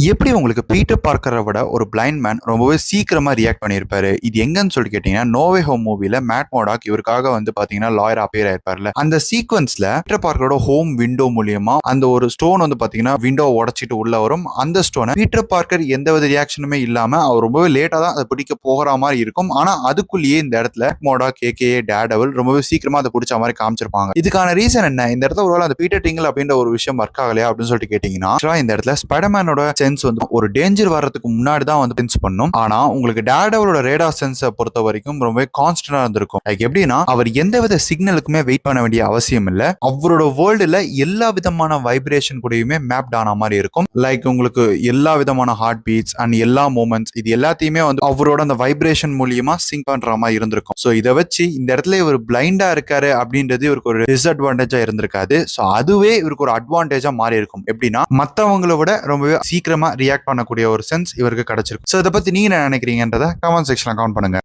எப்படி உங்களுக்கு பீட்டர் பார்க்கரை விட ஒரு பிளைண்ட் மேன் ரொம்பவே சீக்கிரமா ரியாக்ட் பண்ணியிருப்பாரு? இது எங்கன்னு சொல்லி கேட்டீங்கன்னா, நோ வே ஹோம் மூவில மேட் மோடாக் இவருக்காக வந்து பாத்தீங்கன்னா லாயர் அப்பியர் ஆயிருப்பார்ல. அந்த சீக்வன்ஸ்ல பீட்டர் பார்க்கரோட ஹோம் விண்டோ மூலியமா அந்த ஒரு ஸ்டோன் வந்து பாத்தீங்கன்னா விண்டோ உடைச்சிட்டு உள்ள வரும். அந்த ஸ்டோனை பீட்டர் பார்க்கர் எந்தவித ரியாக்ஷனுமே இல்லாம அவர் ரொம்பவே லேட்டா தான் அதை பிடிக்க போகிற மாதிரி இருக்கும். ஆனா அதுக்குள்ளேயே இந்த இடத்துல மோடாக் ஏகே டேர்டெவில் ரொம்பவே சீக்கிரமா அதை பிடிச்ச மாதிரி காமிச்சிருப்பாங்க. இதுக்கான ரீசன் என்ன? இந்த இடத்துல ஒருவேளை அந்த பீட்டர் டிங்கிள் அப்படின்ற ஒரு விஷயம் ஒர்க் ஆகலையா அப்படின்னு சொல்லிட்டு கேட்டீங்கன்னா, இந்த இடத்துல ஸ்பைடர்மேனோட சென்ஸ் வந்து ஒரு டேஞ்சர் வர்றதுக்கு முன்னாடி தான் வந்து சென்ஸ் பண்ணும். ஆனா உங்களுக்கு டேர்டெவிலோட ரேடார் சென்ஸை பொறுத்த வரைக்கும் ரொம்ப கான்ஸ்டன்டா இருந்திருக்கும். லைக் எப்படின்னா, அவர் எந்தவித சிக்னலுக்குமே வெயிட் பண்ண வேண்டிய அவசியம் இல்ல. அவரோட வேர்ல்டுல எல்லா விதமான வைப்ரேஷன் கூடயுமே மேப்ட் ஆன மாதிரி இருக்கும். லைக் உங்களுக்கு எல்லா விதமான ஹார்ட் பீட்ஸ் அண்ட் எல்லா மூமெண்ட்ஸ் இது எல்லாத்தையுமே வந்து அவரோட அந்த வைப்ரேஷன் மூலியமா சிங்க் பண்ற மாதிரி இருந்திருக்கும். ஸோ இதை வச்சு இந்த இடத்துல இவர் பிளைண்டா இருக்காரு அப்படின்றது இவருக்கு ஒரு டிஸ்அட்வான்டேஜா இருந்திருக்காது. ஸோ அதுவே இவருக்கு ஒரு அட்வான்டேஜா மாறி இருக்கும். எப்படின்னா, மற்றவங்களை விட ரொம்பவே சீக்கிரமா ரியாக்ட் பண்ணக்கூடிய ஒரு சென்ஸ் இவருக்கு கிடைச்சிருக்கு. ஸோ இதை பத்தி நீங்க என்ன நினைக்கிறீங்கன்றத கமெண்ட் செக்ஷன்ல கமெண்ட் பண்ணுங்க.